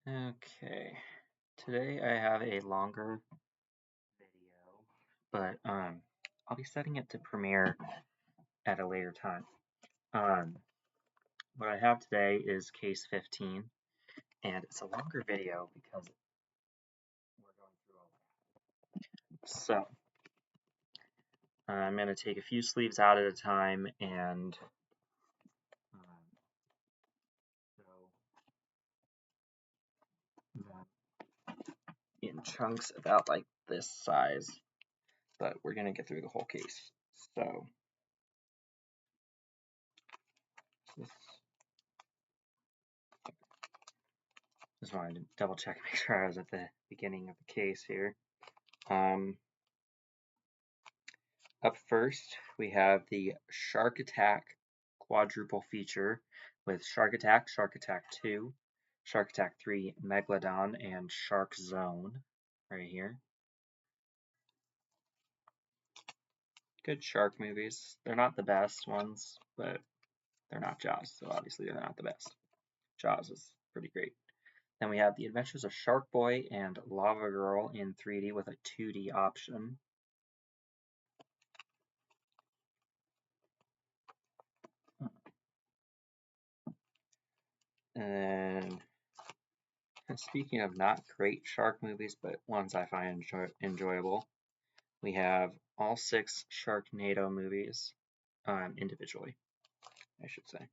Okay, today I have a longer video, but I'll be setting it to premiere at a later time. Um, what I have today is case 15, and it's a longer video because we're going through all that. So I'm going to take a few sleeves out at a time and go in chunks about like this size, but we're going to get through the whole case. So this Just wanted to double check, make sure I was at the beginning of the case here. Up first, we have the Shark Attack quadruple feature with Shark Attack 2, Shark Attack 3 Megalodon, and Shark Zone right here. Good shark movies. They're not the best ones, but they're not Jaws, so obviously they're not the best. Jaws is pretty great. Then we have The Adventures of Shark Boy and Lava Girl in 3D with a 2D option. And speaking of not great shark movies, but ones I find enjoyable, we have all 6 Sharknado movies individually, I should say.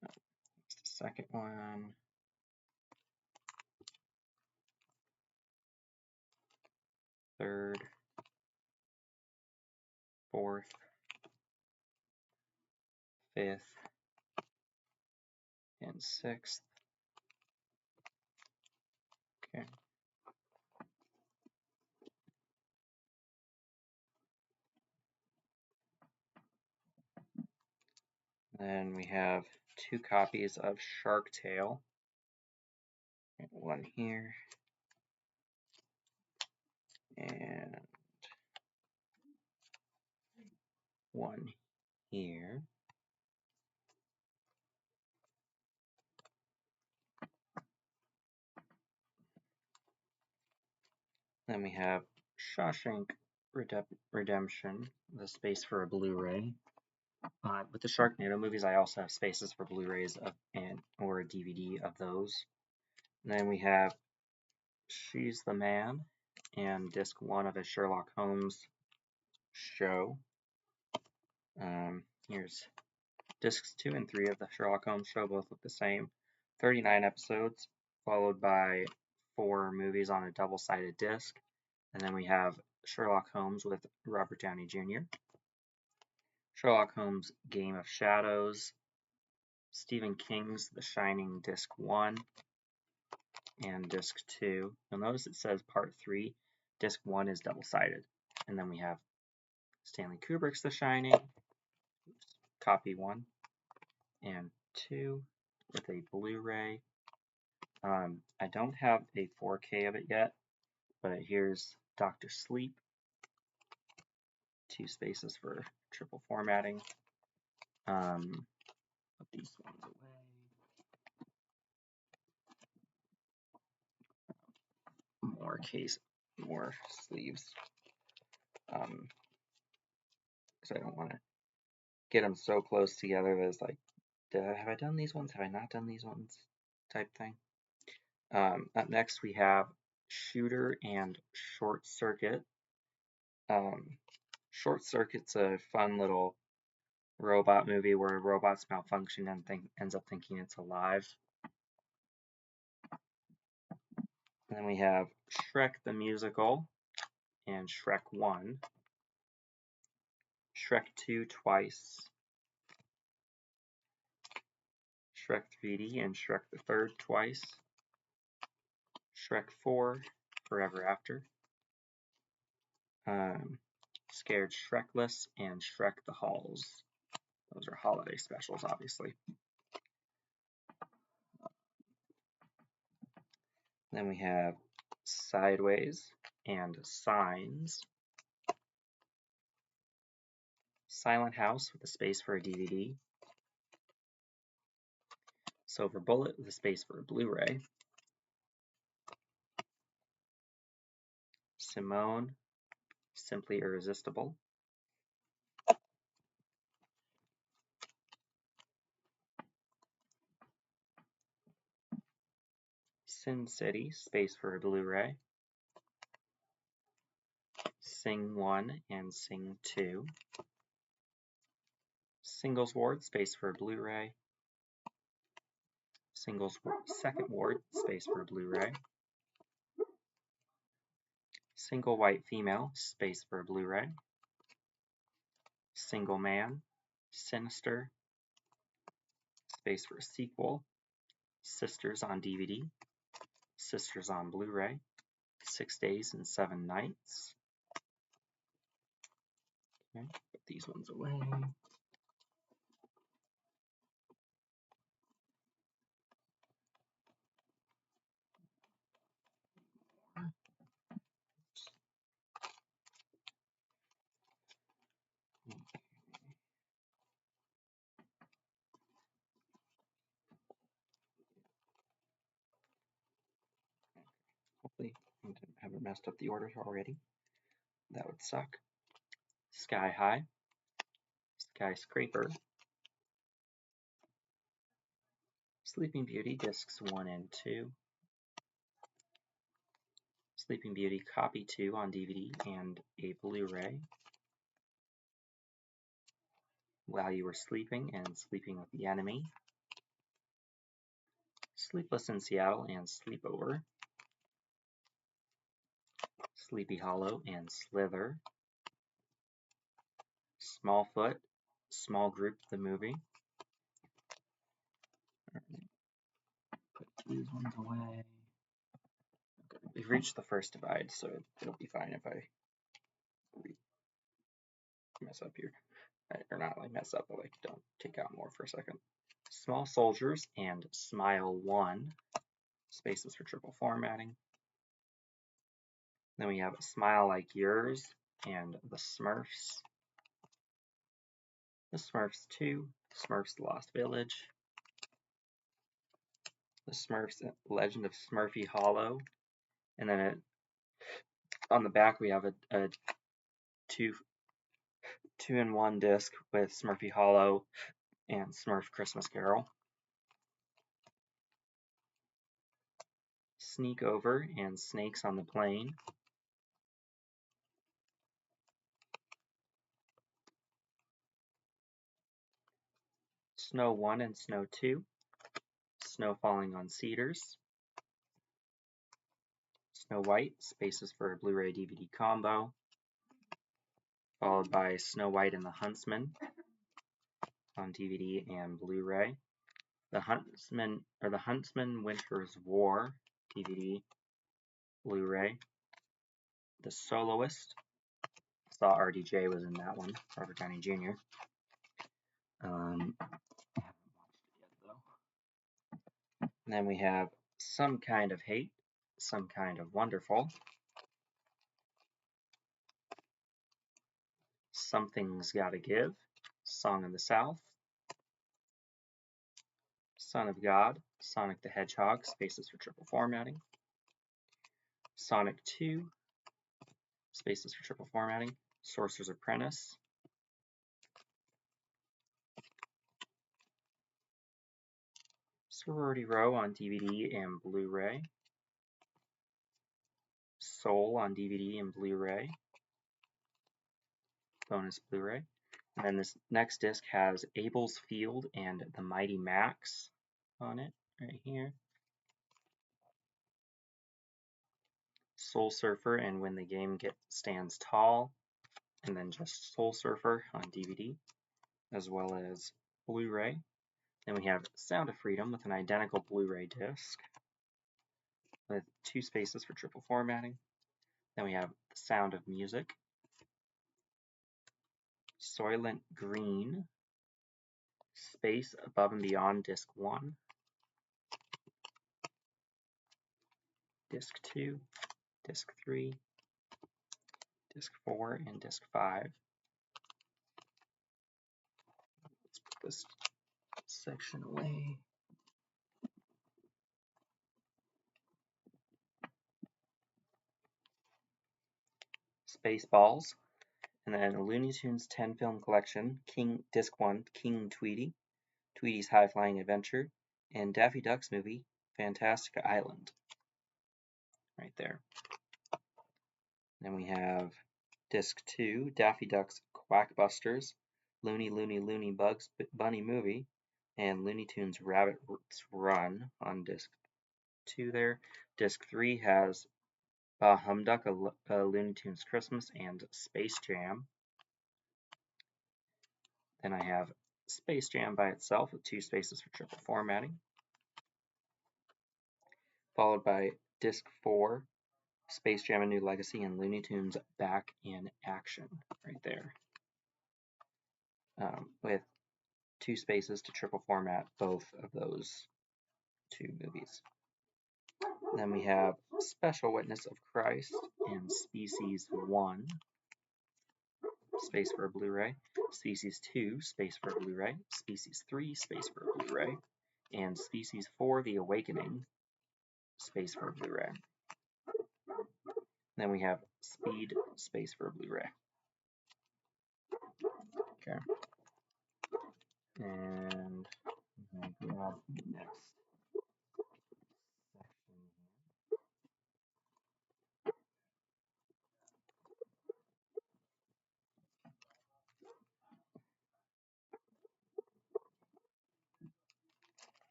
That's the second one. Third, fourth, fifth, and sixth. Okay. Then we have 2 copies of Shark Tale. One here. And one here. Then we have Shawshank Redemption, the space for a Blu-ray. With the Sharknado movies, I also have spaces for Blu-rays or a DVD of those. And then we have She's the Man and disc 1 of a Sherlock Holmes show. Here's discs 2 and 3 of the Sherlock Holmes show, both look the same. 39 episodes, followed by 4 movies on a double-sided disc. And then we have Sherlock Holmes with Robert Downey Jr., Sherlock Holmes Game of Shadows, Stephen King's The Shining Disc 1, and Disc 2. You'll notice it says Part 3. Disc 1 is double-sided. And then we have Stanley Kubrick's The Shining, copy 1 and 2 with a Blu-ray. I don't have a 4K of it yet, but here's Dr. Sleep. 2 spaces for triple formatting. Put these ones away. More sleeves. Because I don't want to get them so close together that it's like, have I done these ones? Have I not done these ones? Type thing. Up next we have Shooter and Short Circuit. Short Circuit's a fun little robot movie where robots malfunction and ends up thinking it's alive. And then we have Shrek the Musical and Shrek 1. Shrek 2 twice. Shrek 3D and Shrek the Third twice. Shrek 4 Forever After. Scared Shrekless and Shrek the Halls. Those are holiday specials, obviously. Then we have Sideways and Signs. Silent House with a space for a DVD. Silver Bullet with a space for a Blu-ray. Simone, Simply Irresistible. Sin City, space for a Blu-ray. Sing 1 and Sing 2. Singles Ward, space for a Blu-ray. Second Ward, space for a Blu-ray. Single White Female, space for a Blu-ray. Single Man, Sinister, space for a sequel. Sisters on DVD. Sisters on Blu-ray. 6 Days and 7 Nights. Okay, put these ones away. Hopefully I haven't messed up the orders already. That would suck. Sky High, Skyscraper, Sleeping Beauty Discs 1 and 2, Sleeping Beauty Copy 2 on DVD and a Blu-ray, While You Were Sleeping and Sleeping with the Enemy, Sleepless in Seattle and Sleepover, Sleepy Hollow and Slither, Smallfoot, Small Group the Movie. Put these ones away. Okay, we've reached the first divide, so it'll be fine if I mess up here. Or not like mess up, but like don't take out more for a second. Small Soldiers and Smile 1, spaces for triple formatting. Then we have Smile Like Yours and The Smurfs. The Smurfs 2, Smurfs Lost Village. The Smurfs Legend of Smurfy Hollow. And then on the back we have a two-in-one disc with Smurfy Hollow and Smurf Christmas Carol. Sneak Over and Snakes on the Plane. Snow 1 and Snow 2. Snow Falling on Cedars. Snow White, spaces for a Blu-ray DVD combo. Followed by Snow White and the Huntsman on DVD and Blu-ray. The Huntsman Winter's War DVD, Blu-ray. The Soloist. I saw RDJ was in that one, Robert Downey Jr. I haven't watched it yet though. And then we have Some Kind of Hate, Some Kind of Wonderful. Something's Gotta Give, Song of the South. Son of God, Sonic the Hedgehog, spaces for triple formatting. Sonic 2, spaces for triple formatting. Sorcerer's Apprentice. Sorority Row on DVD and Blu-ray. Soul on DVD and Blu-ray. Bonus Blu-ray. And then this next disc has Abel's Field and the Mighty Max on it, right here. Soul Surfer and When the Game Stands Tall, and then just Soul Surfer on DVD, as well as Blu-ray. Then we have Sound of Freedom with an identical Blu-ray disc with 2 spaces for triple formatting. Then we have The Sound of Music, Soylent Green, Space Above and Beyond Disc 1, Disc 2, Disc 3, Disc 4, and Disc 5. Let's put this section away. Spaceballs, and then Looney Tunes 10 film collection, Disc 1, King Tweety, Tweety's High Flying Adventure, and Daffy Duck's movie, Fantastic Island, right there. Then we have Disc 2, Daffy Duck's Quackbusters, Looney Bugs Bunny movie, and Looney Tunes Rabbit's Run on Disc 2 there. Disc 3 has Bah Humduck, a Looney Tunes Christmas, and Space Jam. Then I have Space Jam by itself with 2 spaces for triple formatting. Followed by Disc 4, Space Jam: A New Legacy, and Looney Tunes Back in Action, right there. With 2 spaces to triple format both of those 2 movies. Then we have Special Witness of Christ and Species 1, space for a Blu-ray, Species 2, space for a Blu-ray, Species 3, space for a Blu-ray, and Species 4, The Awakening, space for a Blu-ray. Then we have Speed, space for a Blu-ray. Okay. And I'm going to grab the next section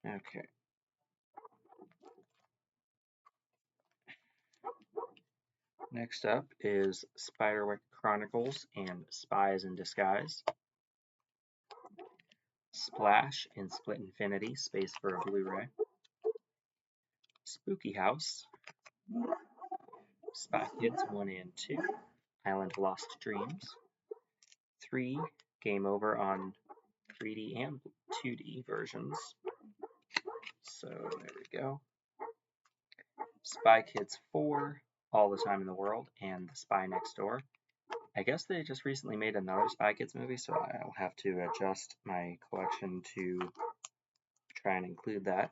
here. Okay. Next up is Spiderwick Chronicles and Spies in Disguise. Splash and Split Infinity, space for a Blu-ray. Spooky House, Spy Kids 1 and 2, Island of Lost Dreams. 3, Game Over on 3D and 2D versions. So there we go. Spy Kids 4, All the Time in the World, and The Spy Next Door. I guess they just recently made another Spy Kids movie, so I'll have to adjust my collection to try and include that.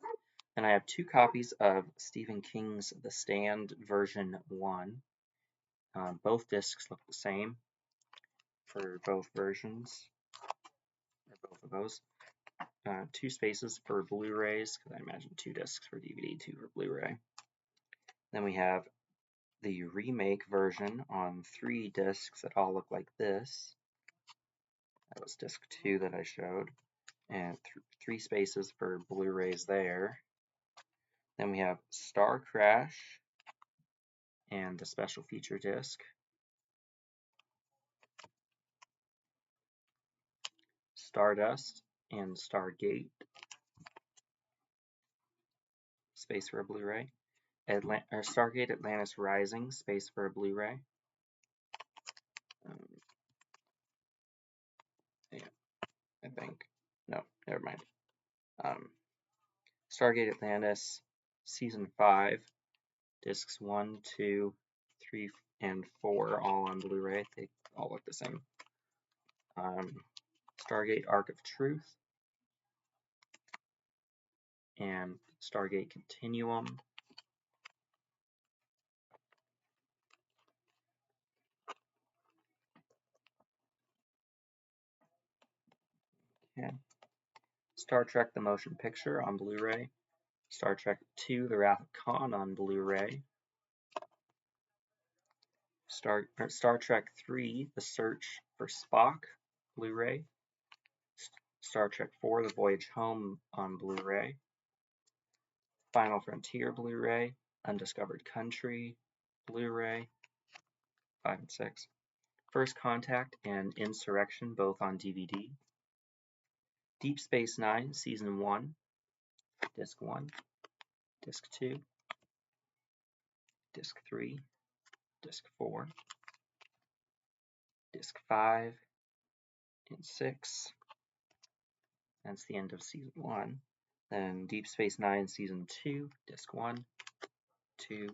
And I have 2 copies of Stephen King's The Stand version 1. Both discs look the same for both versions, or both of those. 2 spaces for Blu-rays, because I imagine 2 discs for DVD, 2 for Blu-ray. Then we have the remake version on 3 discs that all look like this. That was disc 2 that I showed. And 3 spaces for Blu-rays there. Then we have Star Crash and the special feature disc. Stardust and Stargate, space for a Blu-ray. Stargate Atlantis Rising, space for a Blu-ray. Yeah, I think. No, never mind. Stargate Atlantis Season 5, discs 1, 2, 3, and 4, all on Blu-ray. They all look the same. Stargate Ark of Truth and Stargate Continuum. Okay. Star Trek The Motion Picture on Blu-ray. Star Trek II The Wrath of Khan on Blu-ray. Star Trek III The Search for Spock Blu-ray. Star Trek IV The Voyage Home on Blu-ray. Final Frontier Blu-ray. Undiscovered Country Blu-ray 5 and 6. First Contact and Insurrection both on DVD. Deep Space Nine Season 1, Disc 1, Disc 2, Disc 3, Disc 4, Disc 5, and 6. That's the end of Season 1. Then Deep Space Nine Season 2, Disc 1, 2,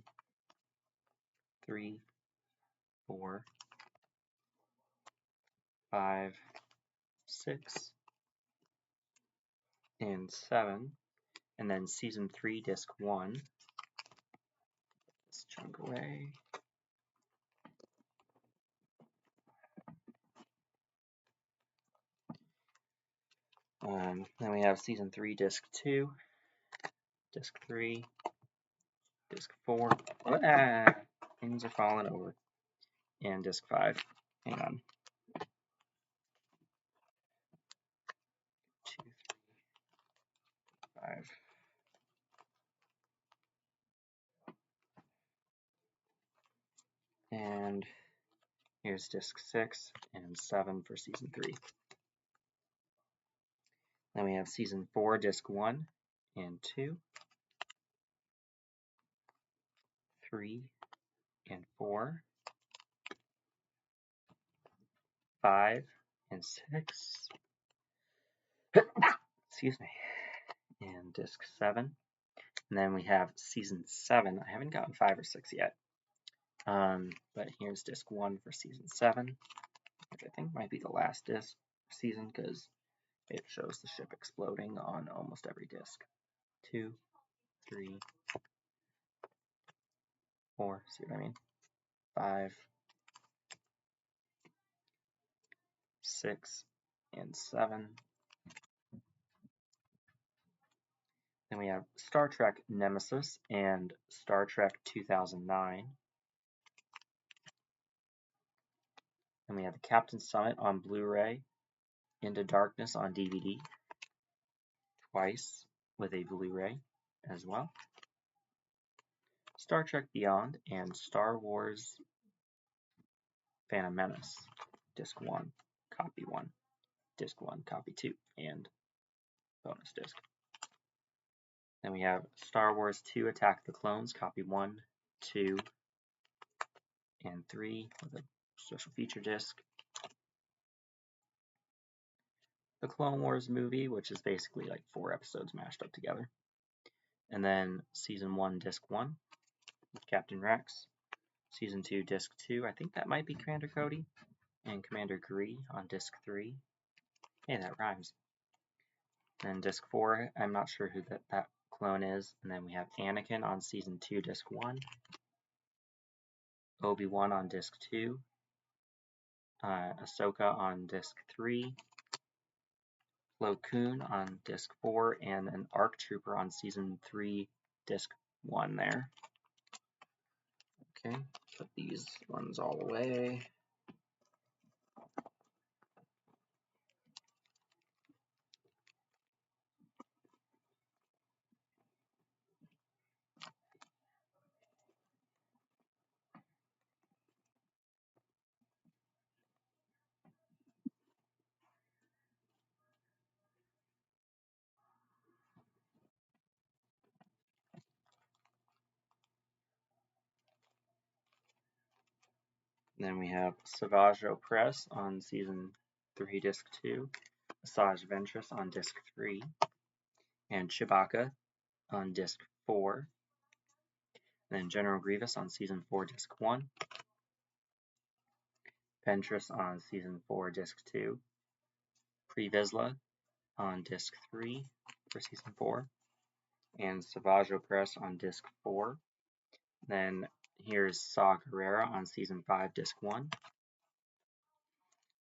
3, 4, 5, 6, and 7. And then Season 3, Disc 1. This chunk away. Then we have Season 3, Disc 2, Disc 3, Disc 4. Things are falling over. And Disc 5. Hang on. 2, 3, 5. And here's Disc 6 and 7 for Season 3. Then we have Season 4, Disc 1 and 2, 3 and 4, 5 and 6, excuse me, and Disc 7. And then we have Season 7. I haven't gotten 5 or 6 yet. But here's Disc 1 for Season 7, which I think might be the last disc season because it shows the ship exploding on almost every disc. 2, 3, 4, see what I mean? 5, 6, and 7. Then we have Star Trek Nemesis and Star Trek 2009. Then we have the Captain's Summit on Blu-ray, Into Darkness on DVD, twice with a Blu-ray as well. Star Trek Beyond and Star Wars Phantom Menace, Disc 1, Copy 1, Disc 1, Copy 2, and bonus disc. Then we have Star Wars 2 Attack of the Clones, Copy 1, 2, and 3 with a special feature disc. The Clone Wars movie, which is basically like 4 episodes mashed up together. And then Season 1, Disc 1 with Captain Rex. Season 2, Disc 2, I think that might be Commander Cody. And Commander Gree on Disc 3. Hey, that rhymes. And Disc 4, I'm not sure who that clone is. And then we have Anakin on Season 2, Disc 1. Obi-Wan on Disc 2. Ahsoka on Disc 3. Plo Koon on Disc 4. And an ARC Trooper on Season 3, Disc 1 there. Okay, put these ones all away. Then we have Savage Opress on Season 3, Disc 2, Asajj Ventress on Disc 3, and Chewbacca on Disc 4, then General Grievous on Season 4, Disc 1, Ventress on Season 4, Disc 2, Pre Vizsla on Disc 3 for Season 4, and Savage Opress on Disc 4. Then here's Saw Gerrera on Season 5, Disc 1,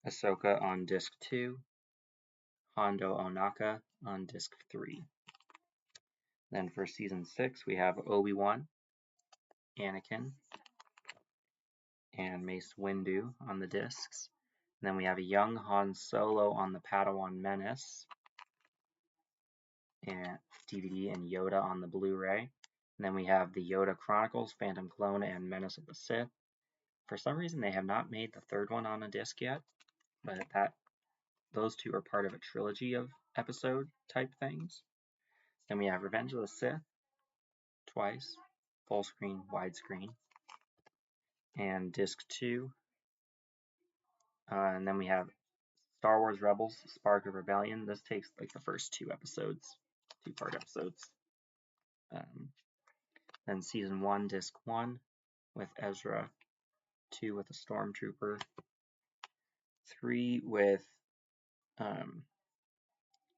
Ahsoka on Disc 2, Hondo Ohnaka on Disc 3. Then for Season 6, we have Obi-Wan, Anakin, and Mace Windu on the discs. And then we have a young Han Solo on the Padawan Menace, and DVD, and Yoda on the Blu-ray. And then we have the Yoda Chronicles, Phantom Clone, and Menace of the Sith. For some reason, they have not made the third one on a disc yet, but those two are part of a trilogy of episode type things. Then we have Revenge of the Sith, twice, full screen, widescreen, and disc 2. And then we have Star Wars Rebels, Spark of Rebellion. This takes like the first 2 episodes, 2-part episodes. Then Season 1, Disc 1 with Ezra, 2 with a Stormtrooper, 3 with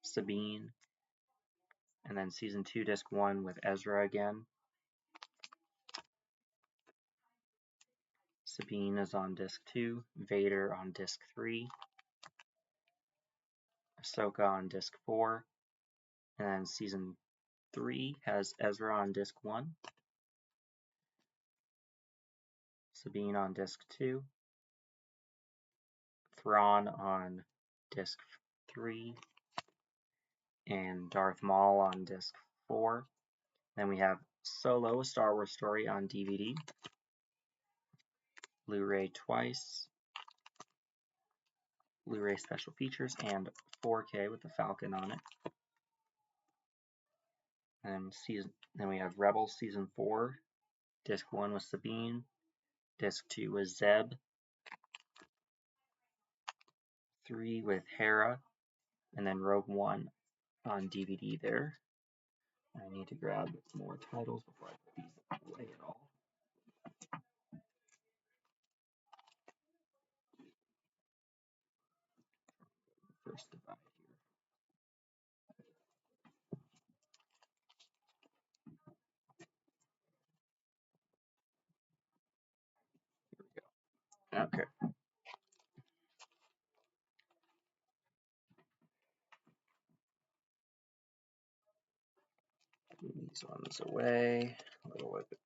Sabine, and then Season 2, Disc 1 with Ezra again. Sabine is on Disc 2, Vader on Disc 3, Ahsoka on Disc 4, and then Season 3 has Ezra on Disc 1, Sabine on Disc 2, Thrawn on Disc 3, and Darth Maul on Disc 4. Then we have Solo, a Star Wars Story on DVD, Blu-ray twice, Blu-ray special features, and 4K with the Falcon on it. And then we have Rebels Season 4, Disc 1 with Sabine, Disc 2 with Zeb, 3 with Hera, and then Rogue One on DVD there. I need to grab more titles before I put these away at all. First divide here. Here we go. Okay. Put these ones away a little bit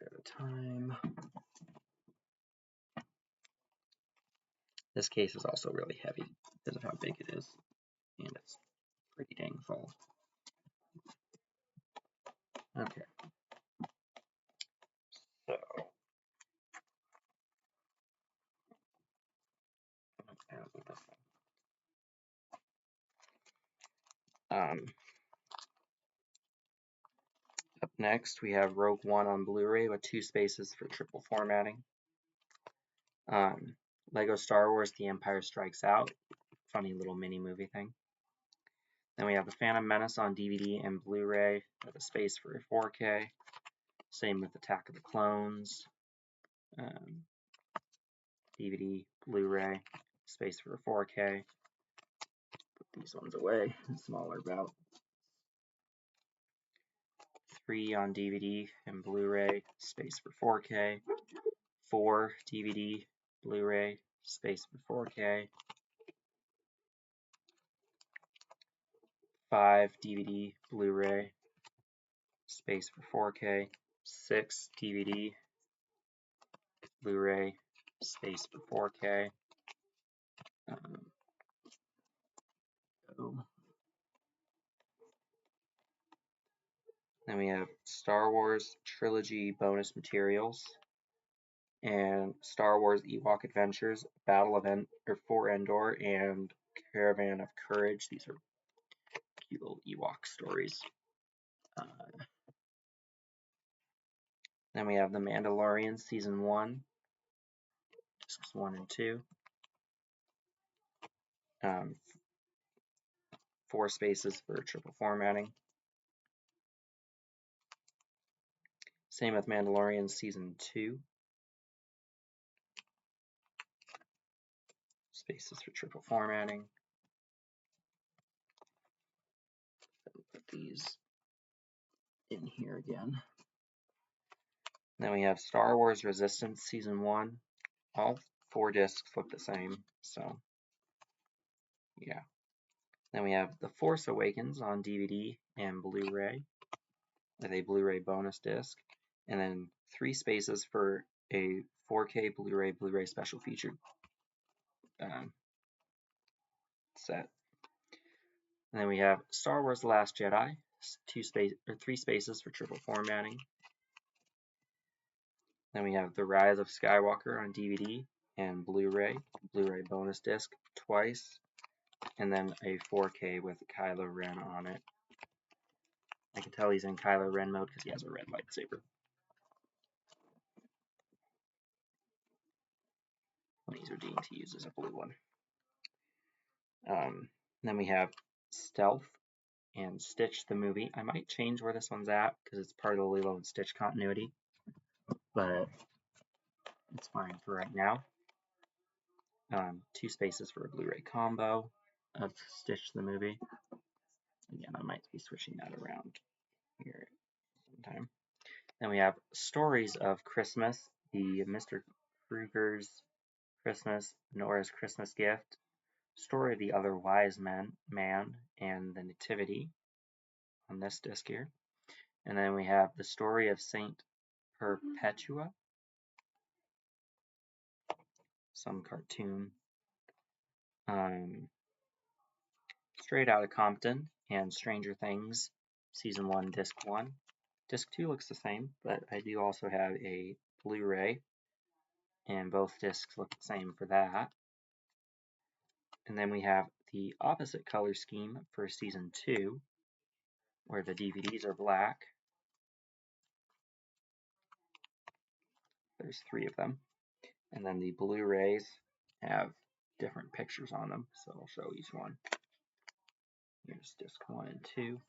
at a time. This case is also really heavy because of how big it is, and it's pretty dang full. Okay. So, up next we have Rogue One on Blu-ray with 2 spaces for triple formatting. Lego Star Wars: The Empire Strikes Out, funny little mini movie thing. Then we have The Phantom Menace on DVD and Blu-ray with a space for 4K. Same with Attack of the Clones, DVD, Blu-ray, space for 4K. Put these ones away, smaller about. 3 on DVD and Blu-ray, space for 4K. 4 DVD, Blu-ray, space for 4K. 5 DVD, Blu-ray, space for 4K. 6 DVD, Blu-ray, space for 4K. Then we have Star Wars Trilogy bonus materials and Star Wars Ewok Adventures, Battle of for Endor, and Caravan of Courage. These are cute little Ewok stories. Then we have The Mandalorian Season 1, Discs 1 and 2. 4 spaces for triple formatting. Same with Mandalorian Season 2. Spaces for triple formatting. Put these in here again. Then we have Star Wars Resistance Season 1. All 4 discs look the same, so yeah. Then we have The Force Awakens on DVD and Blu-ray with a Blu-ray bonus disc, and then 3 spaces for a 4K Blu-ray special feature set. And then we have Star Wars The Last Jedi, 3 spaces for triple formatting. Then we have The Rise of Skywalker on DVD and Blu-ray bonus disc twice, and then a 4K with Kylo Ren on it. I can tell he's in Kylo Ren mode because he has a red lightsaber. When he's redeemed, he uses a blue one. Then we have Stealth and Stitch the movie. I might change where this one's at because it's part of the Lilo and Stitch continuity, but it's fine for right now. 2 spaces for a Blu-ray combo of Stitch the movie. Again, I might be switching that around here sometime. Then we have Stories of Christmas, the Mr. Kruger's Christmas, Nora's Christmas Gift, Story of the Other Wise Man, and the Nativity on this disc here. And then we have the Story of Saint Perpetua, some cartoon. Straight Outta Compton and Stranger Things, Season 1, Disc 1. Disc 2 looks the same, but I do also have a Blu-ray, and both discs look the same for that. And then we have the opposite color scheme for Season 2, where the DVDs are black. There's 3 of them. And then the Blu-rays have different pictures on them, so I'll show each one. Here's Disc 1 and 2,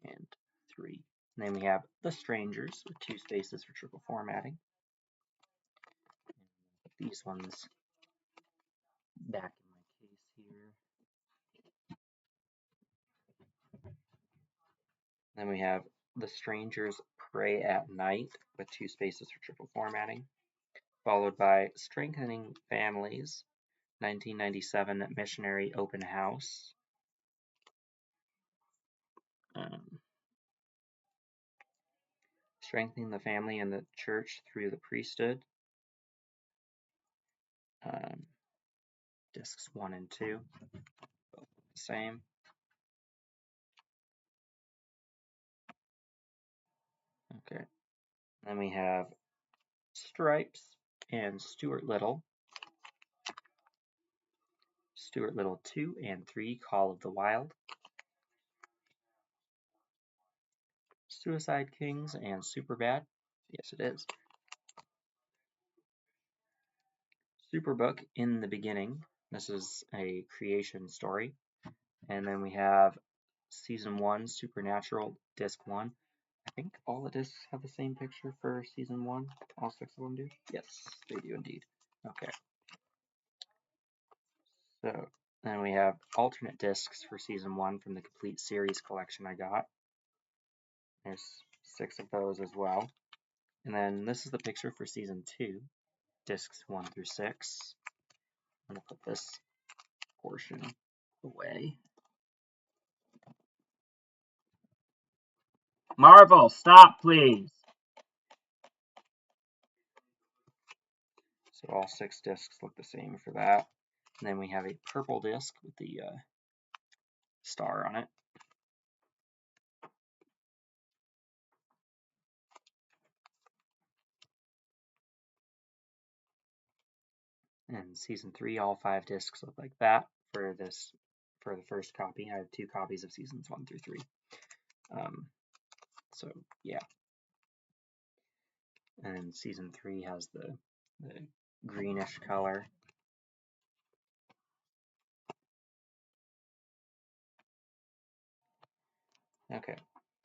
and 3. And then we have The Strangers with 2 spaces for triple formatting. Put these ones back in my case here. Then we have The Strangers Pray at Night with 2 spaces for triple formatting, followed by Strengthening Families, 1997 Missionary Open House. Strengthening the Family and the Church through the Priesthood. Discs 1 and 2, both the same. Okay. Then we have Stripes and Stuart Little. Stuart Little 2 and 3, Call of the Wild. Suicide Kings and Superbad. Yes, it is. Superbook In the Beginning. This is a creation story. And then we have Season 1, Supernatural, Disc 1. I think all the discs have the same picture for Season 1. All 6 of them do? Yes, they do indeed. Okay. So then we have alternate discs for Season 1 from the Complete Series collection I got. There's 6 of those as well. And then this is the picture for Season 2, discs 1 through 6. I'm going to put this portion away. Marvel, stop please! So all 6 discs look the same for that. And then we have a purple disc with the star on it. And Season 3, all 5 discs look like that for the first copy. I have 2 copies of Seasons 1 through 3. So yeah. And Season 3 has the greenish color. Okay,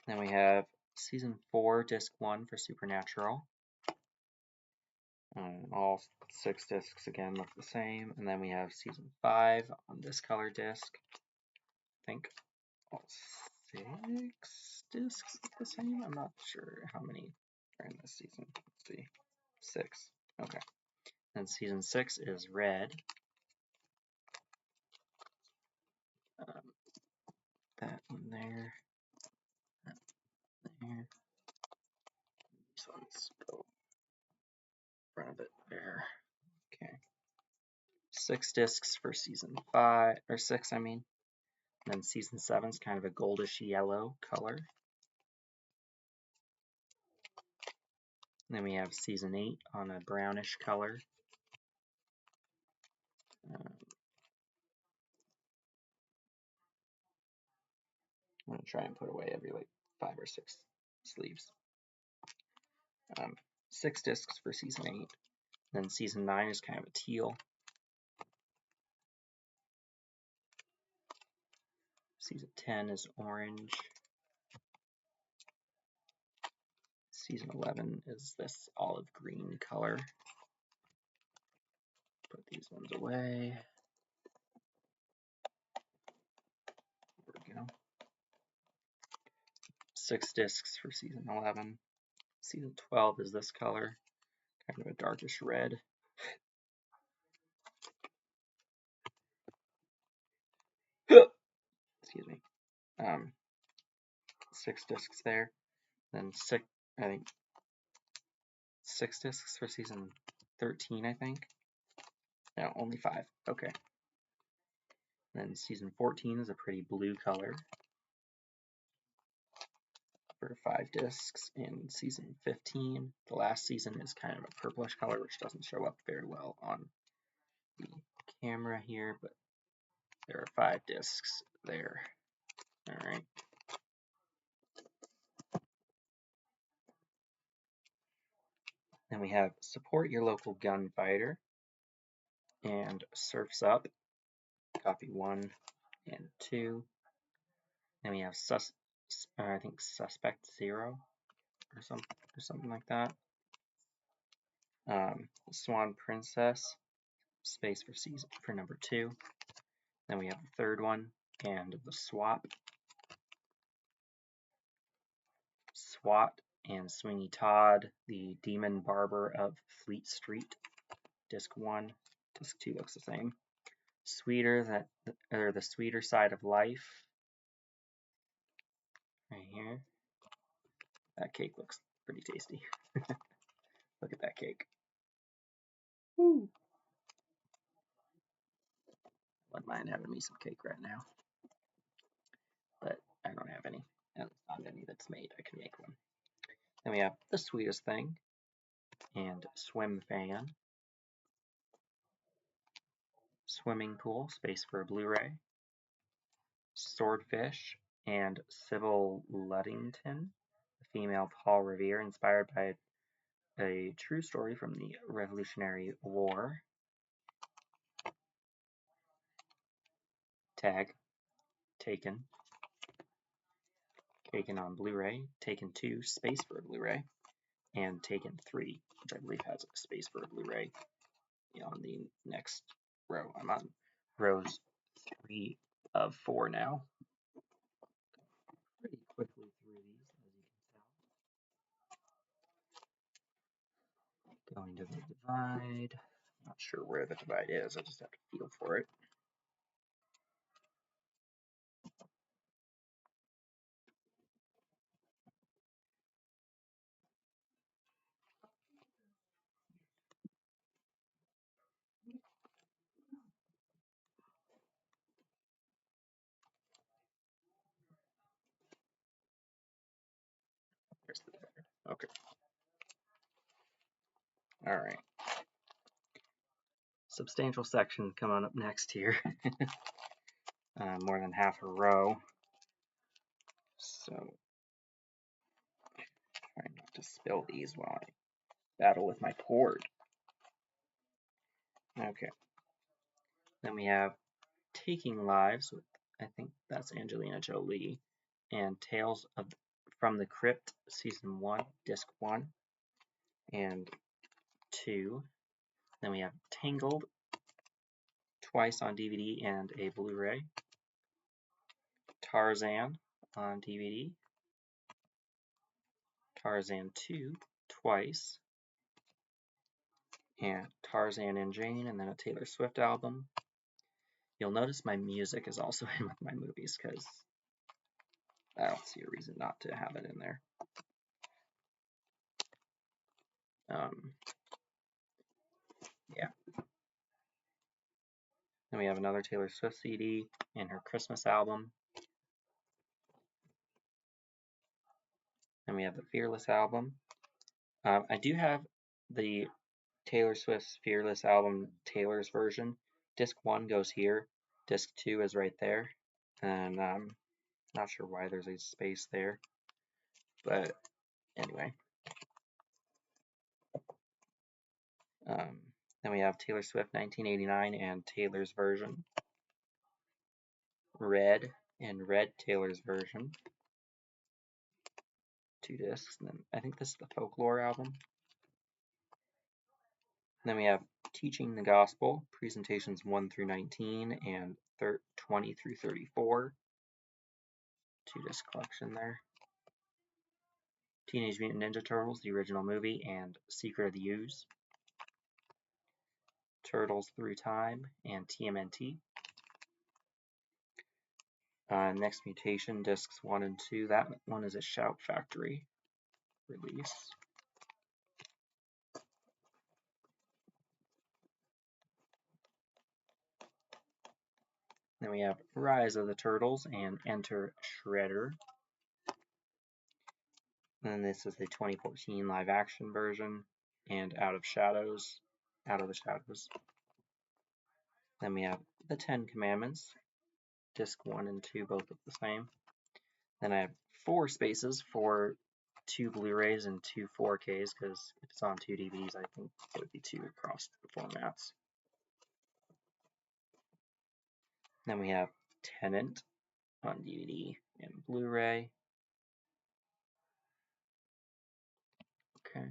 then we have Season 4, Disc 1 for Supernatural. All 6 discs again look the same. And then we have Season 5 on this color disc. I think all 6 discs look the same. I'm not sure how many are in this season. Let's see. 6. Okay. And Season 6 is red. That one there. That one there. These ones go in front of it there. Okay. 6 discs for Season 5, or 6 I mean. And then Season 7 is kind of a goldish yellow color. And then we have Season 8 on a brownish color. I'm going to try and put away every like 5 or 6 sleeves. 6 discs for Season 8. Then Season 9 is kind of a teal. Season 10 is orange. Season 11 is this olive green color. Put these ones away. 6 discs for season 11. Season 12 is this color, kind of a darkish red. Excuse me. 6 discs there. Then I think 6 discs for season 13, I think. No, only 5. Okay. Then season 14 is a pretty blue color for 5 discs. In season 15, the last season, is kind of a purplish color, which doesn't show up very well on the camera here, but there are 5 discs there. All right. Then we have Support Your Local Gunfighter and Surf's Up, copy 1 and 2. Then we have I think Suspect 0 or something like that. Swan Princess, space for number 2. Then we have the third one, and the SWAT and Sweeney Todd, the Demon Barber of Fleet Street, disc 1. Disc 2 looks the same. The Sweeter Side of Life, right here. That cake looks pretty tasty. Look at that cake. Woo! Wouldn't mind having me some cake right now, but I don't have any. At least not any that's made. I can make one. Then we have The Sweetest Thing and Swim Fan. Swimming Pool, space for a Blu-ray. Swordfish and Sybil Ludington, a female Paul Revere, inspired by a true story from the Revolutionary War. Tag, Taken. Taken on Blu-ray. Taken 2, space for a Blu-ray. And Taken 3, which I believe has a space for a Blu-ray on the next row. I'm on rows 3 of 4 now. Pretty quickly through these, as you can tell. Going to the divide. Not sure where the divide is. I just have to feel for it. There's the divider. Okay. All right. Substantial section coming up next here. More than half a row. So, trying not to spill these while I battle with my cord. Okay. Then we have Taking Lives with, I think that's Angelina Jolie, and Tales from the Crypt, season 1, disc 1 and 2. Then we have Tangled, twice on DVD and a Blu-ray. Tarzan on DVD. Tarzan 2, twice. And Tarzan and Jane, and then a Taylor Swift album. You'll notice my music is also in with my movies, because I don't see a reason not to have it in there. Yeah. Then we have another Taylor Swift CD and her Christmas album. Then we have the Fearless album. I do have the Taylor Swift's Fearless album, Taylor's version. Disc 1 goes here. Disc 2 is right there. And not sure why there's a space there. But anyway. Then we have Taylor Swift 1989 and Taylor's version. Red and Red Taylor's version. 2 discs. And then I think this is the Folklore album. Then we have Teaching the Gospel, presentations 1 through 19 and 20 through 34. 2 disc collection there. Teenage Mutant Ninja Turtles, the original movie, and Secret of the Ooze. Turtles Through Time and TMNT. Next Mutation, Discs 1 and 2. That one is a Shout Factory release. Then we have Rise of the Turtles and Enter Shredder. And this is the 2014 live action version, and Out of the Shadows. Then we have the 10 Commandments, disc 1 and 2, both look the same. Then I have 4 spaces for 2 Blu-rays and 2 4Ks, because if it's on 2 DVDs, I think it would be 2 across the formats. Then we have Tenet on DVD and Blu-ray. Okay.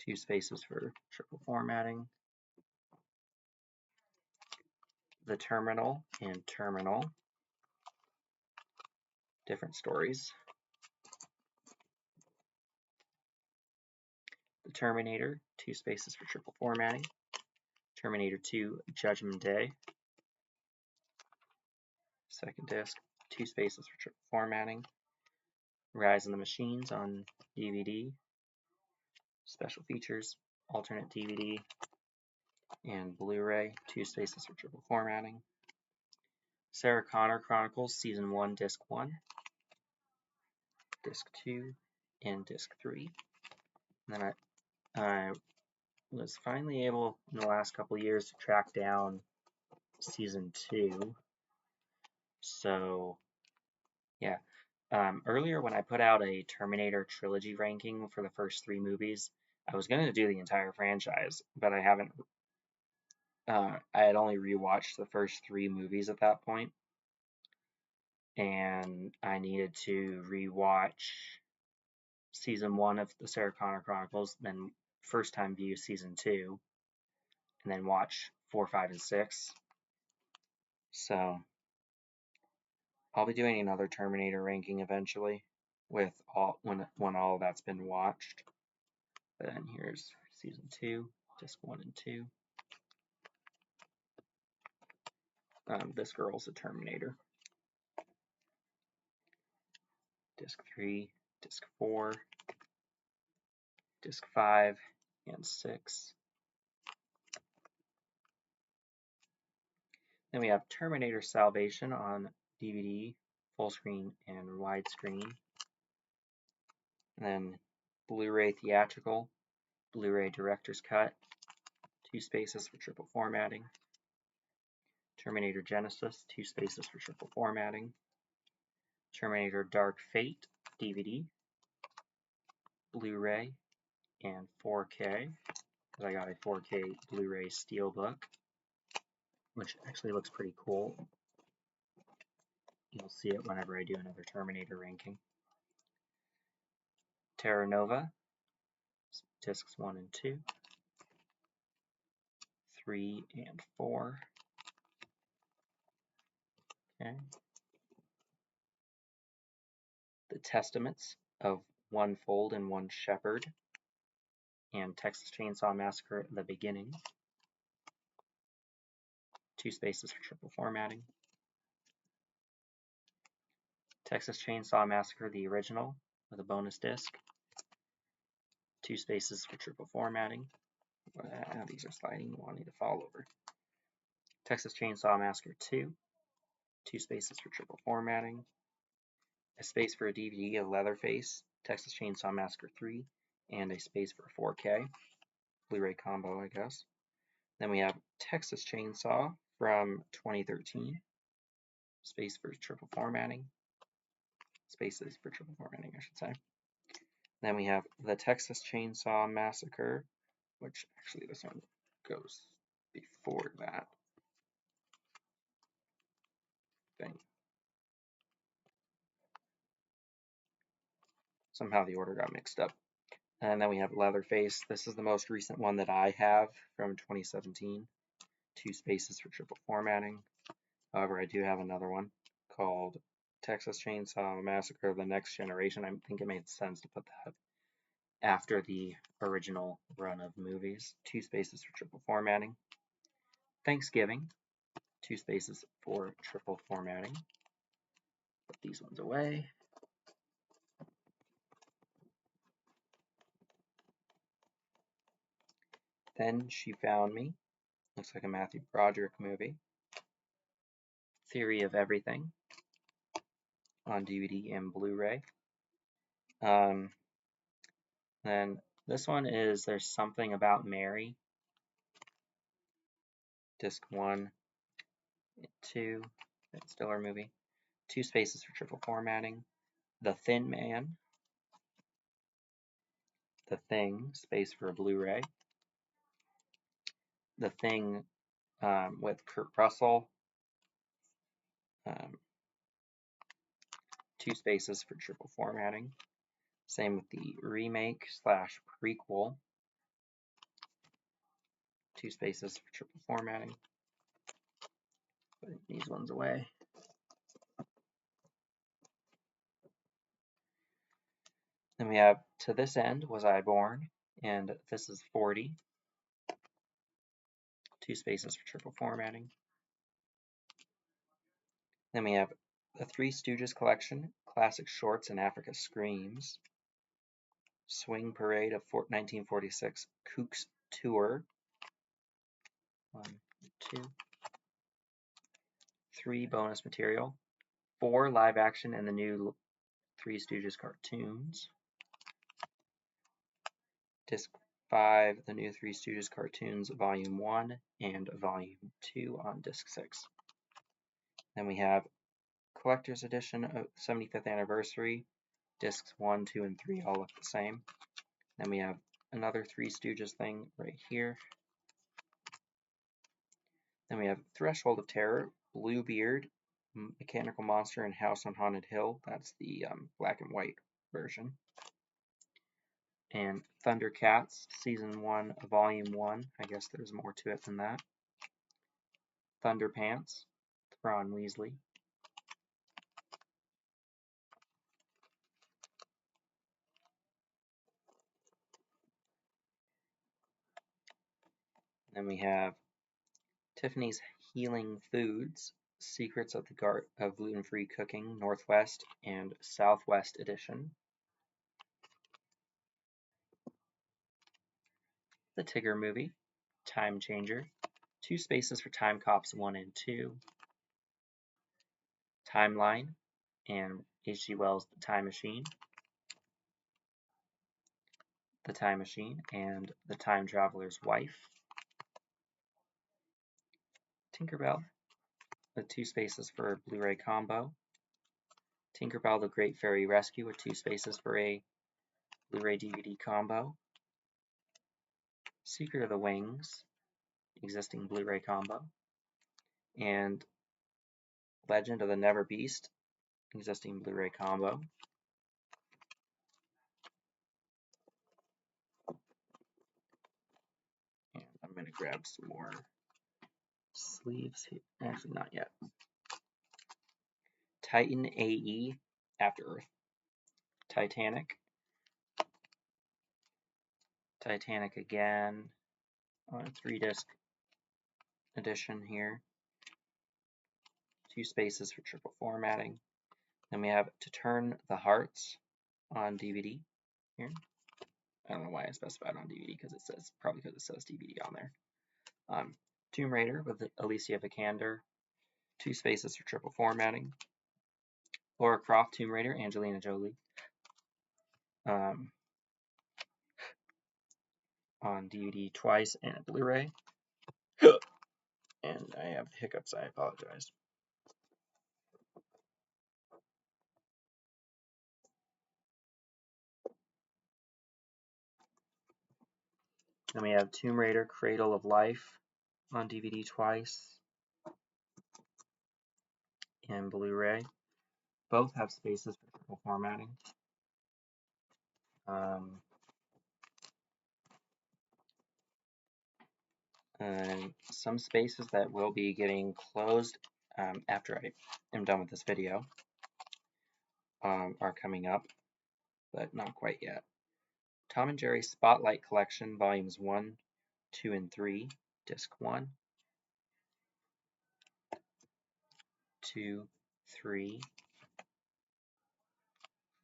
2 spaces for triple formatting. The Terminal and Terminal. Different stories. The Terminator, 2 spaces for triple formatting. Terminator 2 Judgment Day. Second disc, 2 spaces for triple formatting. Rise of the Machines on DVD. Special features, alternate DVD and Blu-ray, 2 spaces for triple formatting. Sarah Connor Chronicles Season 1, Disc 1, Disc 2, and Disc 3. And then I was finally able, in the last couple of years, to track down Season 2. So, yeah. Earlier when I put out a Terminator trilogy ranking for the first 3 movies, I was going to do the entire franchise, but I haven't. I had only rewatched the first 3 movies at that point, and I needed to rewatch Season 1 of the Sarah Connor Chronicles, then first time view Season 2, and then watch 4, 5, and 6. So I'll be doing another Terminator ranking eventually, with when all of that's been watched. But then here's Season 2, Disc 1 and 2. This girl's a Terminator. Disc 3, Disc 4, Disc 5, and 6. Then we have Terminator Salvation on DVD, full screen, and widescreen. And then Blu-ray Theatrical, Blu-ray Director's Cut, 2 spaces for triple formatting. Terminator Genisys, 2 spaces for triple formatting. Terminator Dark Fate, DVD, Blu-ray, and 4K. I got a 4K Blu-ray Steelbook, which actually looks pretty cool. You'll see it whenever I do another Terminator ranking. Terra Nova, discs 1 and 2, 3 and 4. Okay. The Testaments of One Fold and One Shepherd, and Texas Chainsaw Massacre at the Beginning. 2 spaces for triple formatting. Texas Chainsaw Massacre, the original, with a bonus disc. 2 spaces for triple formatting. These are sliding, wanting to fall over. Texas Chainsaw Massacre 2, 2 spaces for triple formatting. A space for a DVD of Leatherface, Texas Chainsaw Massacre 3, and a space for 4K. Blu-ray combo, I guess. Then we have Texas Chainsaw from 2013. Space for triple formatting. Spaces for triple formatting, I should say. Then we have the Texas Chainsaw Massacre, which actually this one goes before that thing. Somehow the order got mixed up. And then we have Leatherface. This is the most recent one that I have from 2017. 2 spaces for triple formatting. However, I do have another one called Texas Chainsaw Massacre: The Next Generation. I think it made sense to put that after the original run of movies. 2 spaces for triple formatting. Thanksgiving. 2 spaces for triple formatting. Put these ones away. Then She Found Me. Looks like a Matthew Broderick movie. Theory of Everything on DVD and Blu-ray. Then this one is There's Something About Mary. Disc 1, 2, Stiller movie. 2 spaces for triple formatting. The Thin Man. The Thing, space for a Blu-ray. The Thing with Kurt Russell. 2 spaces for triple formatting. Same with the remake / prequel. 2 spaces for triple formatting. Put these ones away. Then we have To This End Was I Born, and This Is 40. 2 spaces for triple formatting. Then we have The Three Stooges Collection, Classic Shorts and Africa Screams. Swing Parade of 1946, Kooks Tour. 1, 2. 3 bonus material. 4 live action and the new Three Stooges cartoons. Disc 5, the new Three Stooges cartoons, Volume 1 and Volume 2 on Disc 6. Then we have Collector's Edition of 75th Anniversary. Discs 1, 2, and 3 all look the same. Then we have another Three Stooges thing right here. Then we have Threshold of Terror, Bluebeard, Mechanical Monster, and House on Haunted Hill. That's the black and white version. And Thundercats, Season 1, Volume 1. I guess there's more to it than that. Thunderpants, Ron Weasley. Then we have Tiffany's Healing Foods, Secrets of the Art of Gluten-Free Cooking, Northwest and Southwest Edition. The Tigger Movie, Time Changer, 2 spaces for Time Cops 1 and 2. Timeline and H.G. Wells' The Time Machine. The Time Machine and The Time Traveler's Wife. Tinkerbell, with 2 spaces for a Blu-ray combo. Tinkerbell The Great Fairy Rescue with 2 spaces for a Blu-ray DVD combo. Secret of the Wings, existing Blu-ray combo. And Legend of the Never Beast, existing Blu-ray combo. And I'm going to grab some more sleeves here. Actually, not yet. Titan AE, After Earth. Titanic. Titanic again on a 3-disc edition here. 2 spaces for triple formatting. Then we have To Turn the Hearts on DVD here. I don't know why I specified on DVD because it says, probably because it says DVD on there. Tomb Raider with Alicia Vikander, 2 spaces for triple formatting. Lara Croft, Tomb Raider, Angelina Jolie. On DVD twice and a Blu-ray. And I have hiccups, I apologize. Then we have Tomb Raider, Cradle of Life on DVD twice and Blu-ray. Both have spaces for triple formatting. And some spaces that will be getting closed after I am done with this video. are coming up, but not quite yet. Tom and Jerry Spotlight Collection, Volumes 1, 2, and 3, Disc 1, 2, 3,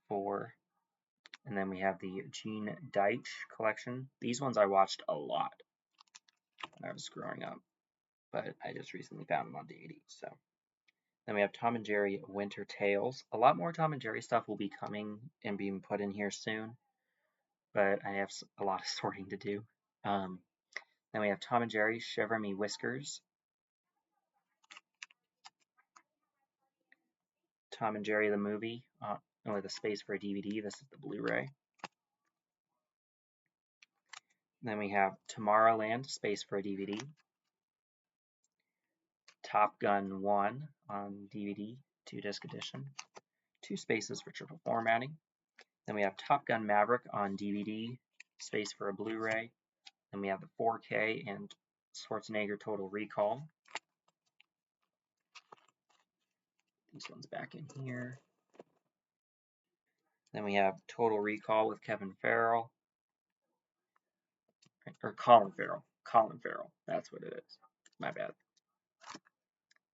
4, and then we have the Gene Deitch Collection. These ones I watched a lot when I was growing up, but I just recently found them on DVD. So then we have Tom and Jerry Winter Tales. A lot more Tom and Jerry stuff will be coming and being put in here soon, but I have a lot of sorting to do. Then we have Tom and Jerry Shiver Me Whiskers, Tom and Jerry the movie with a space for a DVD. This is the Blu-ray. Then we have Tomorrowland, space for a DVD. Top Gun 1 on DVD, 2-disc edition. 2 spaces for triple formatting. Then we have Top Gun Maverick on DVD, space for a Blu-ray. Then we have the 4K and Schwarzenegger Total Recall. These ones back in here. Then we have Total Recall with Kevin Farrell. Or Colin Farrell. Colin Farrell. That's what it is. My bad.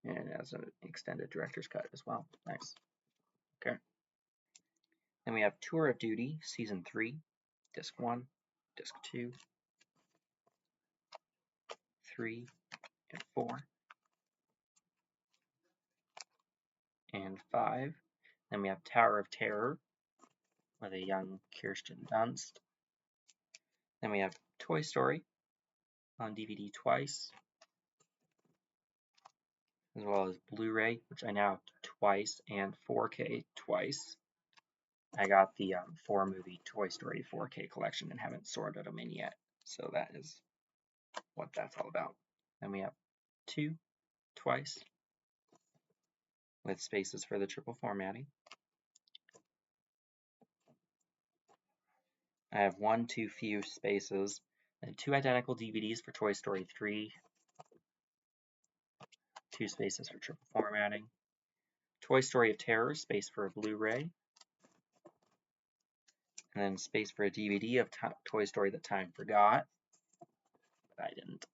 And as an extended director's cut as well. Nice. Okay. Then we have Tour of Duty, Season 3, Disc 1, Disc 2, 3, and 4, and 5. Then we have Tower of Terror with a young Kirsten Dunst. Then we have Toy Story on DVD twice, as well as Blu-ray, which I now have twice, and 4K twice. I got the 4-movie Toy Story 4K collection and haven't sorted them in yet, so that is what that's all about. Then we have 2 twice, with spaces for the triple formatting. I have 1 too few spaces, and 2 identical DVDs for Toy Story 3, 2 spaces for triple formatting. Toy Story of Terror, space for a Blu-ray, and then space for a DVD of Toy Story That Time Forgot, but I didn't.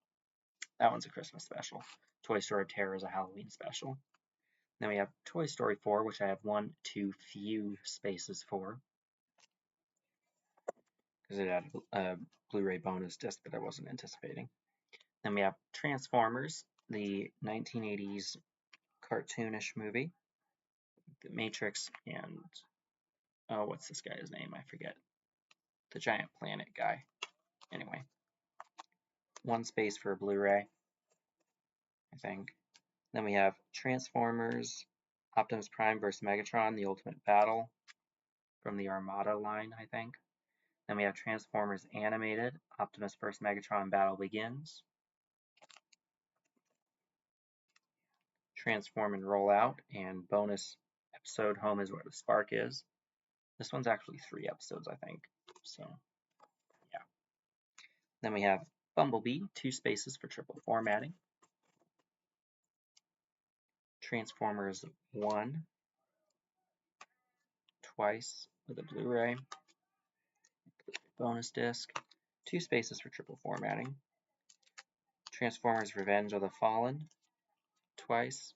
That one's a Christmas special. Toy Story of Terror is a Halloween special. Then we have Toy Story 4, which I have 1 too few spaces for, because it had a Blu-ray bonus disc that I wasn't anticipating. Then we have Transformers, the 1980s cartoonish movie, The Matrix, and oh, what's this guy's name? I forget. The giant planet guy. Anyway, 1 space for a Blu-ray, I think. Then we have Transformers, Optimus Prime vs. Megatron, The Ultimate Battle, from the Armada line, I think. Then we have Transformers Animated, Optimus vs. Megatron Battle Begins. Transform and Roll Out, and bonus episode Home is Where the Spark Is. This one's actually 3 episodes, I think. So, yeah. Then we have Bumblebee, 2 spaces for triple formatting. Transformers 1, twice with a Blu-ray. Bonus disc, 2 spaces for triple formatting. Transformers Revenge of the Fallen, twice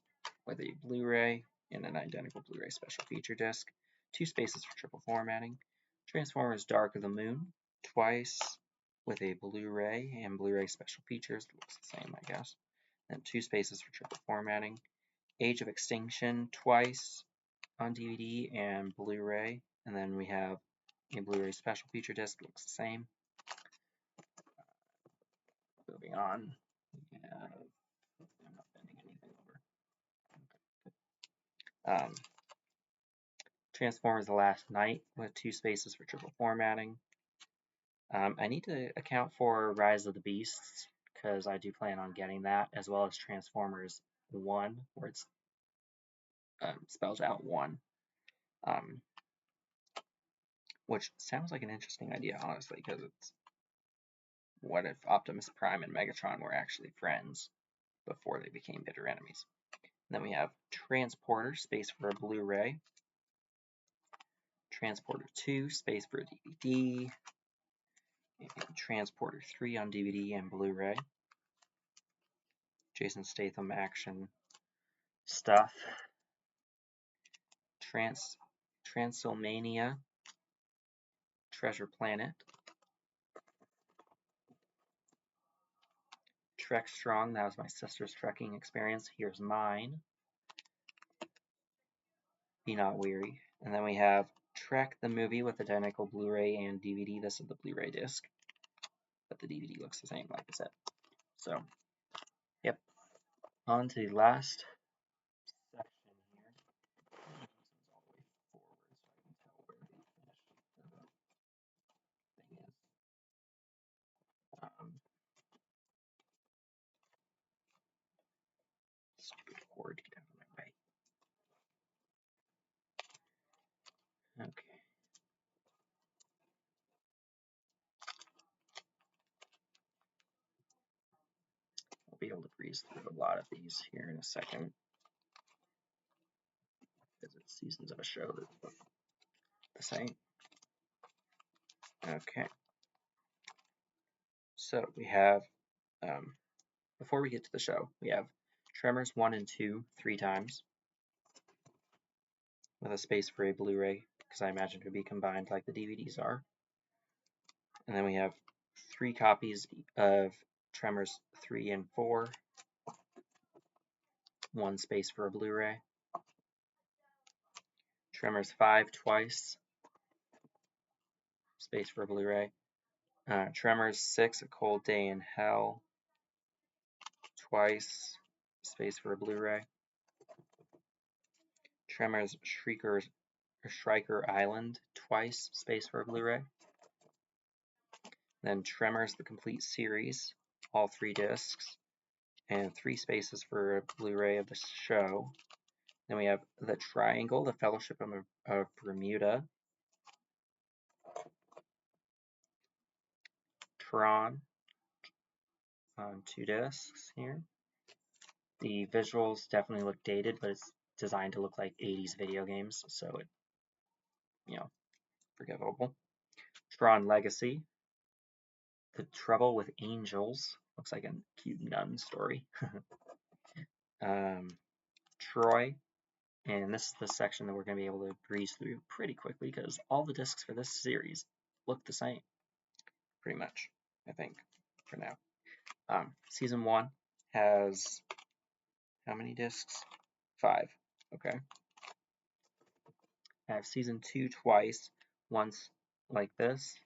with a Blu-ray and an identical Blu-ray special feature disc, 2 spaces for triple formatting. Transformers Dark of the Moon, twice with a Blu-ray and Blu-ray special features. Looks the same, I guess. And 2 spaces for triple formatting. Age of Extinction, twice on DVD and Blu-ray. And then we have a Blu-ray special feature disc. Looks the same. Moving on. I'm not bending anything over. Transformers The Last Knight with 2 spaces for triple formatting. I need to account for Rise of the Beasts because I do plan on getting that, as well as Transformers 1, where it's spells out 1, which sounds like an interesting idea, honestly, because it's what if Optimus Prime and Megatron were actually friends before they became bitter enemies. And then we have Transporter, space for a Blu-ray. Transporter 2, space for a DVD, and Transporter 3 on DVD and Blu-ray. Jason Statham action stuff. Transylvania, Treasure Planet. Trek Strong, that was my sister's trekking experience. Here's mine. Be Not Weary. And then we have Trek the movie with identical Blu-ray and DVD. This is the Blu-ray disc, but the DVD looks the same, like I said. So, yep. On to the last section here. All the way forward so I can tell where the finish thing is. Stupid cord, get out of my way. Okay. I'll be able to breeze through a lot of these here in a second, because it's seasons of a show that look the same. Okay. So we have, before we get to the show, we have Tremors 1 and 2 3 times, with a space for a Blu-ray, because I imagine it would be combined like the DVDs are. And then we have 3 copies of Tremors 3 and 4, 1 space for a Blu-ray. Tremors 5 twice, space for a Blu-ray. Tremors 6, A Cold Day in Hell, twice, space for a Blu-ray. Tremors Shrieker Island, twice, space for a Blu-ray. Then Tremors the Complete Series, all 3 discs, and 3 spaces for a Blu-ray of the show. Then we have The Triangle, The Fellowship of Bermuda, Tron on 2 discs here. The visuals definitely look dated, but it's designed to look like 80s video games, so it, forgivable. Tron Legacy, The Trouble with Angels, looks like a cute nun story. Troy, and this is the section that we're going to be able to breeze through pretty quickly because all the discs for this series look the same, pretty much, I think, for now. Season 1 has how many discs? 5. Okay. I have Season 2 twice, once like this,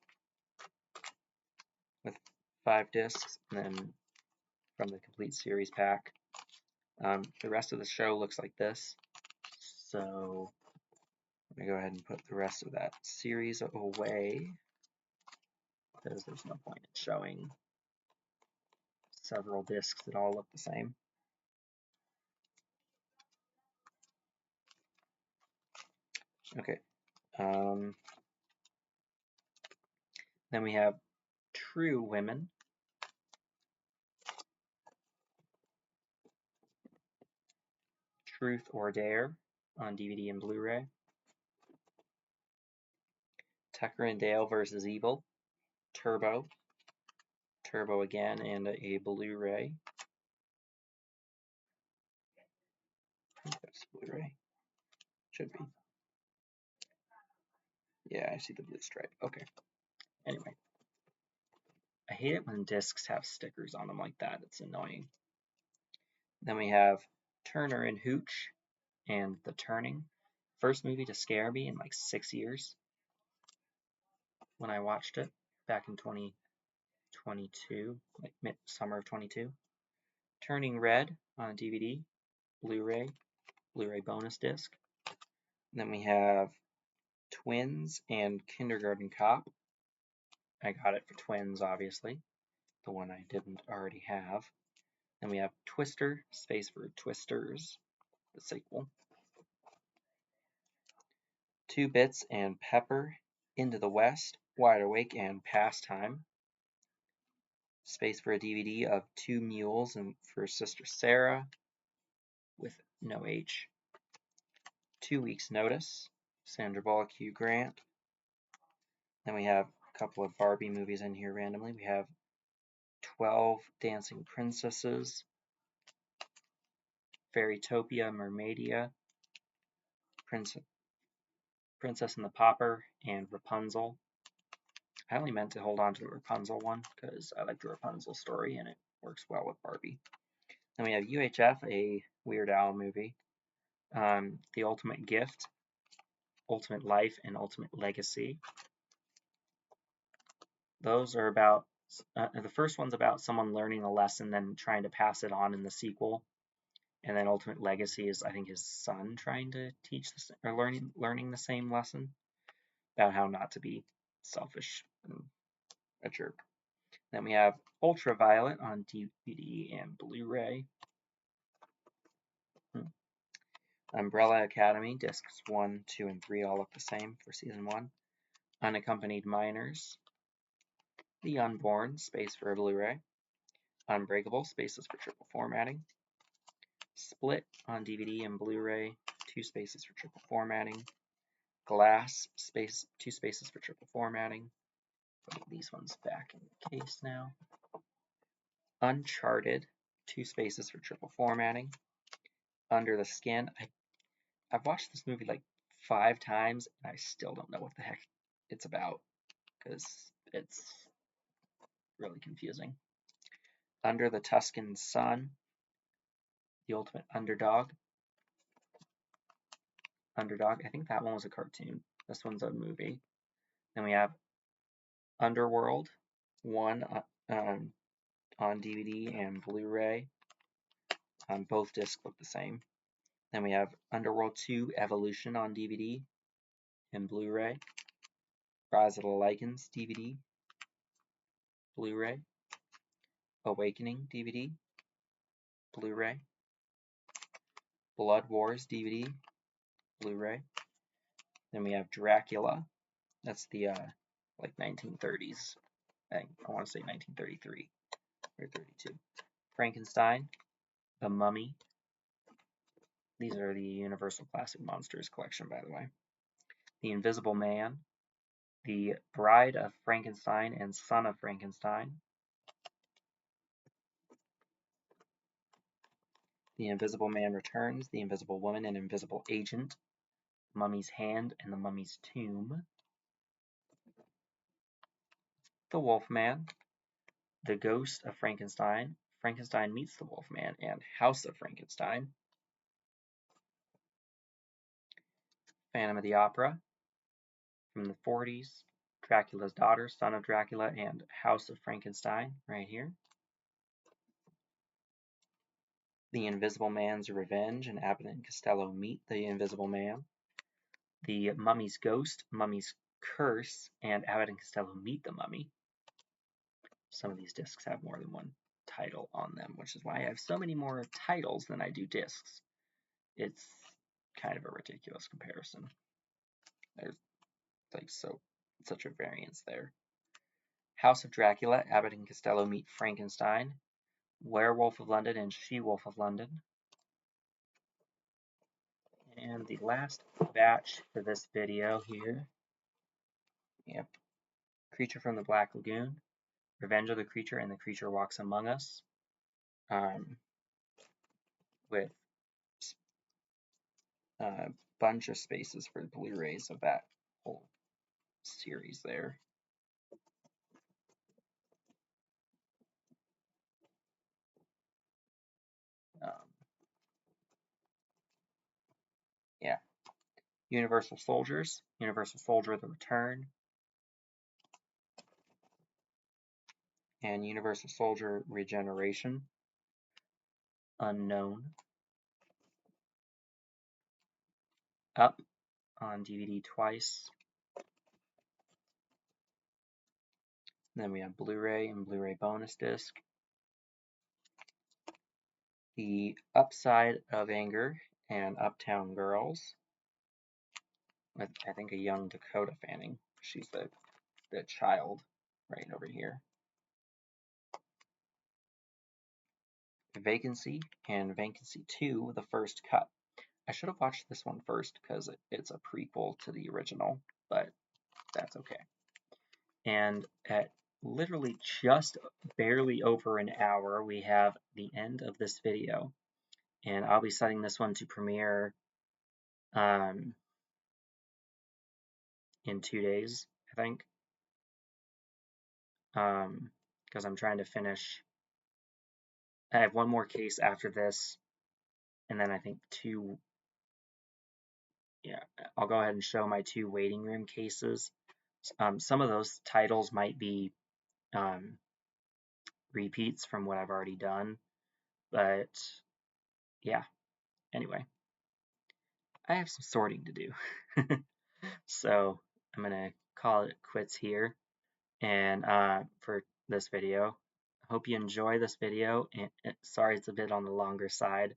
with 5 discs, and then from the complete series pack. The rest of the show looks like this, so let me go ahead and put the rest of that series away, because there's no point in showing several discs that all look the same. Okay. Then we have True Women. Truth or Dare on DVD and Blu-ray. Tucker and Dale versus Evil. Turbo. Turbo again, and a Blu-ray. I think that's Blu-ray. Should be. Yeah, I see the blue stripe. Okay. Anyway. I hate it when discs have stickers on them like that. It's annoying. Then we have Turner and Hooch and The Turning. First movie to scare me in like 6 years when I watched it back in 2022, like summer of 22. Turning Red on DVD, Blu-ray bonus disc. And then we have Twins and Kindergarten Cop. I got it for Twins, obviously, the one I didn't already have. Then we have Twister, space for Twisters, the sequel. Two Bits and Pepper, Into the West, Wide Awake, and Pastime. Space for a DVD of Two Mules and for Sister Sarah, with no H. 2 Weeks Notice, Sandra Bullock, Hugh Grant. Then we have a couple of Barbie movies in here randomly. We have 12 Dancing Princesses, Fairytopia, Mermaidia, Princess and the Pauper, and Rapunzel. I only meant to hold on to the Rapunzel one because I like the Rapunzel story and it works well with Barbie. Then we have UHF, a Weird Al movie, The Ultimate Gift, Ultimate Life, and Ultimate Legacy. Those are about, the first one's about someone learning a lesson, then trying to pass it on in the sequel. And then Ultimate Legacy is, I think, his son trying to teach this, or learning the same lesson about how not to be selfish and a jerk. Then we have Ultraviolet on DVD and Blu-ray. Umbrella Academy, discs 1, 2, and 3 all look the same for season 1. Unaccompanied Minors. The Unborn, space for a Blu-ray. Unbreakable, spaces for triple formatting. Split on DVD and Blu-ray, 2 spaces for triple formatting. Glass, 2 spaces for triple formatting. Put these ones back in the case now. Uncharted, 2 spaces for triple formatting. Under the Skin, I've watched this movie like 5 times and I still don't know what the heck it's about because it's really confusing. Under the Tuscan Sun, The Ultimate Underdog. I think that one was a cartoon. This one's a movie. Then we have Underworld 1 on DVD and Blu-ray. Both discs look the same. Then we have Underworld 2 Evolution on DVD and Blu-ray. Rise of the Lycans DVD, Blu-ray. Awakening DVD, Blu-ray. Blood Wars DVD, Blu-ray. Then we have Dracula. That's the like 1930s. I want to say 1933 or 32. Frankenstein, The Mummy. These are the Universal Classic Monsters collection, by the way. The Invisible Man, The Bride of Frankenstein and Son of Frankenstein. The Invisible Man Returns, The Invisible Woman and Invisible Agent, Mummy's Hand and the Mummy's Tomb. The Wolfman, The Ghost of Frankenstein, Frankenstein Meets the Wolfman, and House of Frankenstein. Phantom of the Opera from the 40s, Dracula's Daughter, Son of Dracula, and House of Frankenstein right here. The Invisible Man's Revenge and Abbott and Costello Meet the Invisible Man. The Mummy's Ghost, Mummy's Curse, and Abbott and Costello Meet the Mummy. Some of these discs have more than one title on them, which is why I have so many more titles than I do discs. It's kind of a ridiculous comparison. There's like such a variance there. House of Dracula, Abbott and Costello Meet Frankenstein, Werewolf of London and She-Wolf of London. And the last batch for this video here. Yep. Creature from the Black Lagoon, Revenge of the Creature and the Creature Walks Among Us. With a bunch of spaces for Blu-rays of that whole series there. Yeah. Universal Soldiers, Universal Soldier The Return, and Universal Soldier Regeneration, Unknown, Up on DVD twice. Then we have Blu-ray and Blu-ray bonus disc. The Upside of Anger and Uptown Girls, with I think a young Dakota Fanning. She's the child right over here. Vacancy and Vacancy 2, The First Cut. I should have watched this one first because it's a prequel to the original, but that's okay. And at literally just barely over an hour, we have the end of this video. And I'll be setting this one to premiere in 2 days, I think, because I'm trying to finish. I have one more case after this, and then I think two. Yeah, I'll go ahead and show my 2 waiting room cases. Some of those titles might be repeats from what I've already done, but yeah. Anyway, I have some sorting to do. So I'm gonna call it quits here and for this video. Hope you enjoy this video, and sorry it's a bit on the longer side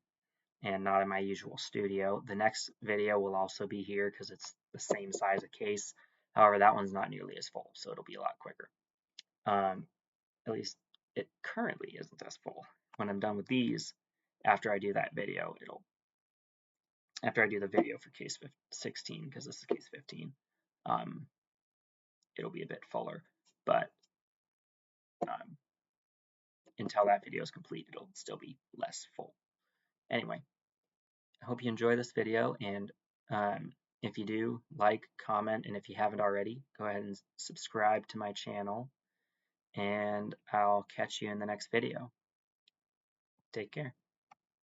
and not in my usual studio. The next video will also be here because it's the same size of case. However, that one's not nearly as full, so it'll be a lot quicker. At least it currently isn't as full. When I'm done with these, after I do that video, after I do the video for case 16, because this is case 15, it'll be a bit fuller, but until that video is complete, it'll still be less full. Anyway, I hope you enjoy this video, and if you do, like, comment, and if you haven't already, go ahead and subscribe to my channel, and I'll catch you in the next video. Take care.